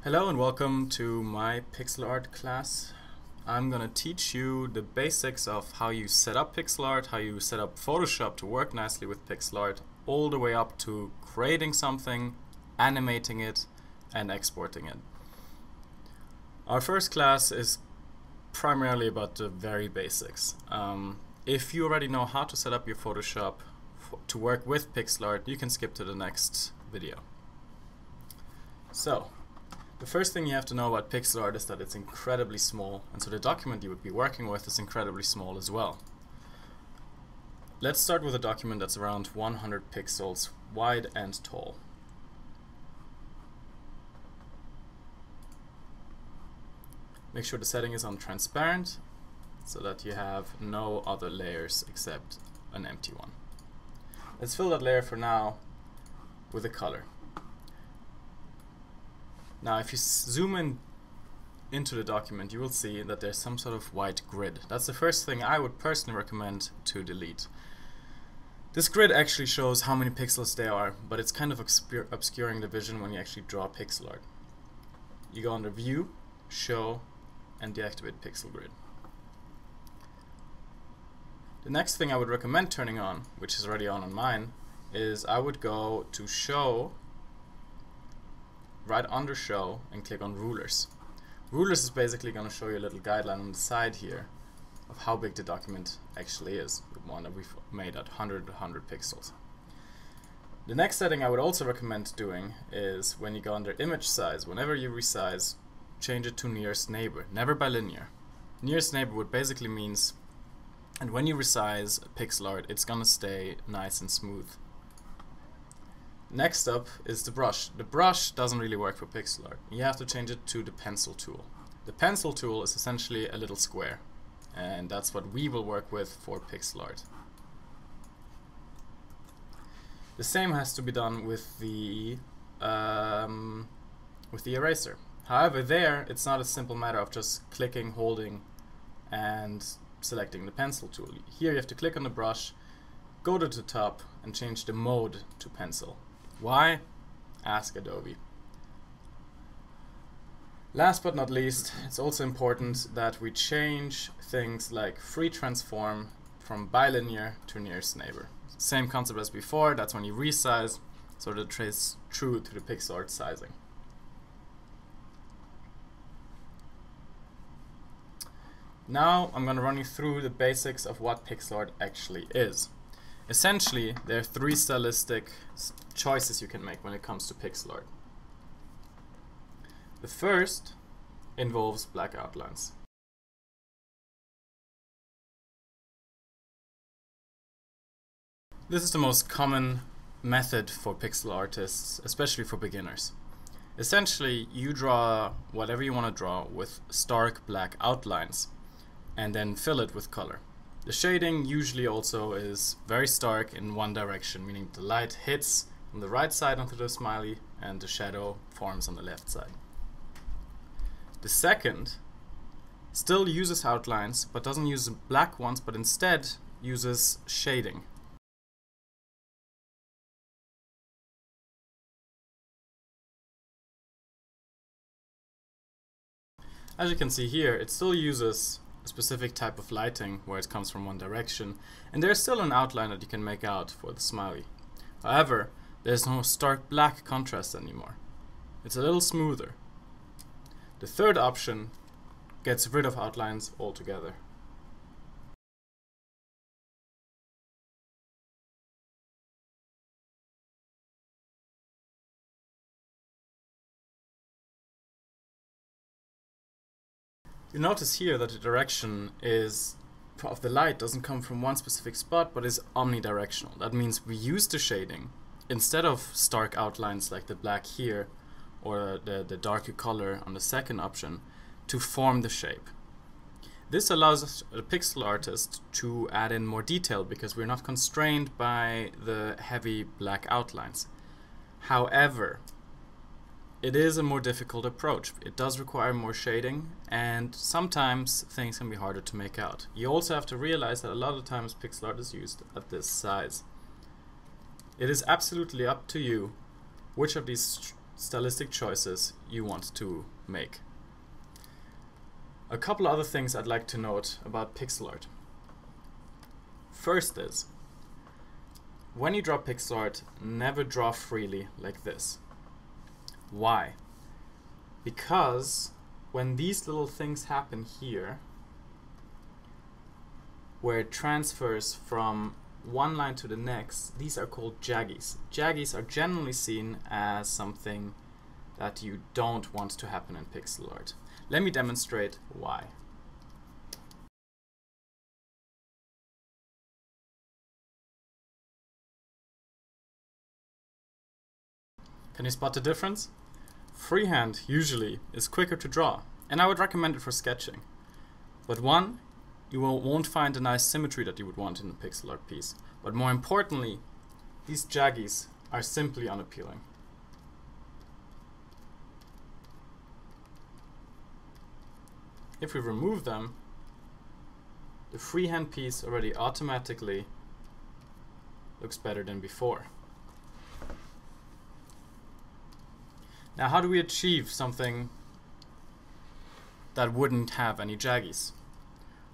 Hello and welcome to my pixel art class. I'm going to teach you the basics of how you set up pixel art, how you set up Photoshop to work nicely with pixel art, all the way up to creating something, animating it, and exporting it. Our first class is primarily about the very basics. If you already know how to set up your Photoshop to work with pixel art, you can skip to the next video. So, the first thing you have to know about pixel art is that it's incredibly small, and so the document you would be working with is incredibly small as well. Let's start with a document that's around 100 pixels wide and tall. Make sure the setting is on transparent so that you have no other layers except an empty one. Let's fill that layer for now with a color. Now if you zoom in into the document, you will see that there's some sort of white grid. That's the first thing I would personally recommend to delete. This grid actually shows how many pixels there are, but it's kind of obscuring the vision when you actually draw pixel art. You go under View, Show, and deactivate Pixel Grid. The next thing I would recommend turning on, which is already on mine, is I would go to Show, right under Show, and click on Rulers. Rulers is basically going to show you a little guideline on the side here of how big the document actually is, the one that we've made at 100 pixels. The next setting I would also recommend doing is when you go under Image Size, whenever you resize, change it to nearest neighbor, never by linear. Nearest neighbor would basically means, and when you resize pixel art, it's gonna stay nice and smooth. Next up is the brush. The brush doesn't really work for pixel art. You have to change it to the pencil tool. The pencil tool is essentially a little square, and that's what we will work with for pixel art. The same has to be done with the eraser. However, there it's not a simple matter of just clicking, holding, and selecting the pencil tool. Here you have to click on the brush, go to the top, and change the mode to pencil. Why? Ask Adobe. Last but not least, it's also important that we change things like free transform from bilinear to nearest neighbor. Same concept as before, that's when you resize, so that it traces true to the pixel art sizing. Now I'm going to run you through the basics of what pixel art actually is. Essentially, there are three stylistic choices you can make when it comes to pixel art. The first involves black outlines. This is the most common method for pixel artists, especially for beginners. Essentially, you draw whatever you want to draw with stark black outlines and then fill it with color. The shading usually also is very stark in one direction, meaning the light hits on the right side onto the smiley and the shadow forms on the left side. The second still uses outlines but doesn't use black ones, but instead uses shading. As you can see here, it still uses a specific type of lighting where it comes from one direction, and there's still an outline that you can make out for the smiley. However, there's no stark black contrast anymore. It's a little smoother. The third option gets rid of outlines altogether. You notice here that the direction of the light doesn't come from one specific spot but is omnidirectional. That means we use the shading instead of stark outlines like the black here or the darker color on the second option to form the shape. This allows a pixel artist to add in more detail because we're not constrained by the heavy black outlines. However, it is a more difficult approach. It does require more shading, and sometimes things can be harder to make out. You also have to realize that a lot of times pixel art is used at this size. It is absolutely up to you which of these stylistic choices you want to make. A couple other things I'd like to note about pixel art. First is, when you draw pixel art, never draw freely like this. Why? Because when these little things happen here, where it transfers from one line to the next, these are called jaggies. Jaggies are generally seen as something that you don't want to happen in pixel art. Let me demonstrate why. Can you spot the difference? Freehand usually is quicker to draw, and I would recommend it for sketching. But one, you won't find the nice symmetry that you would want in a pixel art piece. But more importantly, these jaggies are simply unappealing. If we remove them, the freehand piece already automatically looks better than before. Now, how do we achieve something that wouldn't have any jaggies?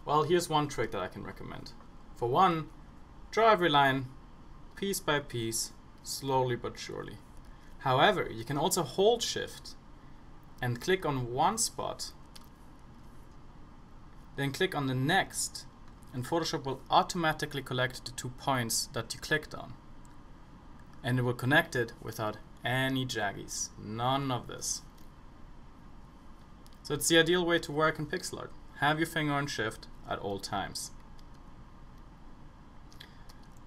Well, here's one trick that I can recommend. For one, draw every line piece by piece, slowly but surely. However, you can also hold Shift and click on one spot, then click on the next, and Photoshop will automatically collect the 2 points that you clicked on. And it will connect it without any jaggies. None of this. So it's the ideal way to work in pixel art. Have your finger on Shift at all times.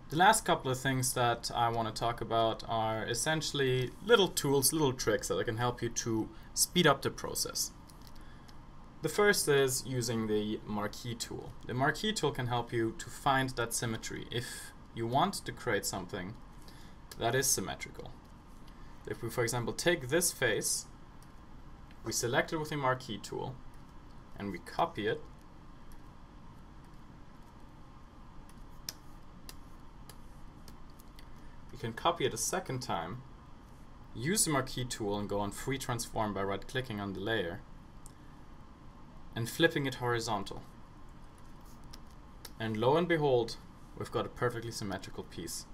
The last couple of things that I want to talk about are essentially little tools, little tricks that can help you to speed up the process. The first is using the marquee tool. The marquee tool can help you to find that symmetry if you want to create something that is symmetrical. If we, for example, take this face, we select it with the marquee tool, and we copy it, we can copy it a second time, use the marquee tool and go on free transform by right-clicking on the layer, and flipping it horizontal. And lo and behold, we've got a perfectly symmetrical piece.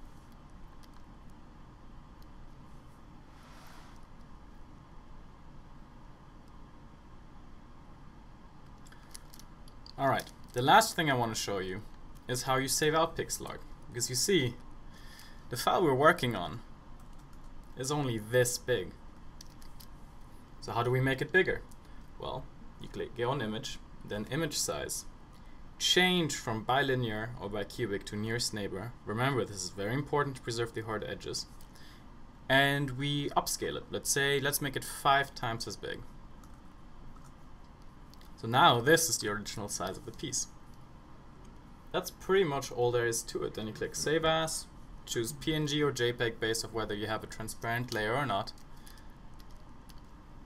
Alright, the last thing I want to show you is how you save out pixel art. Because you see, the file we're working on is only this big. So how do we make it bigger? Well, you go on image, then image size, change from bilinear or bicubic to nearest neighbor. Remember, this is very important to preserve the hard edges. And we upscale it. Let's make it 5 times as big. So now this is the original size of the piece. That's pretty much all there is to it. Then you click Save As, choose PNG or JPEG based on whether you have a transparent layer or not.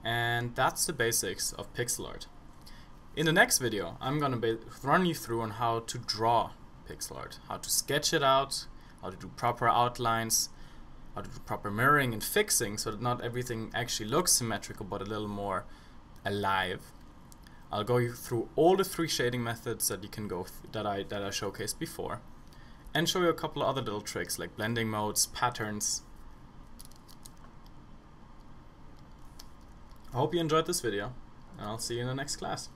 And that's the basics of pixel art. In the next video, I'm going to run you through on how to draw pixel art, how to sketch it out, how to do proper outlines, how to do proper mirroring and fixing so that not everything actually looks symmetrical but a little more alive. I'll go you through all the 3 shading methods that you can go that I showcased before, and show you a couple of other little tricks like blending modes, patterns. I hope you enjoyed this video, and I'll see you in the next class.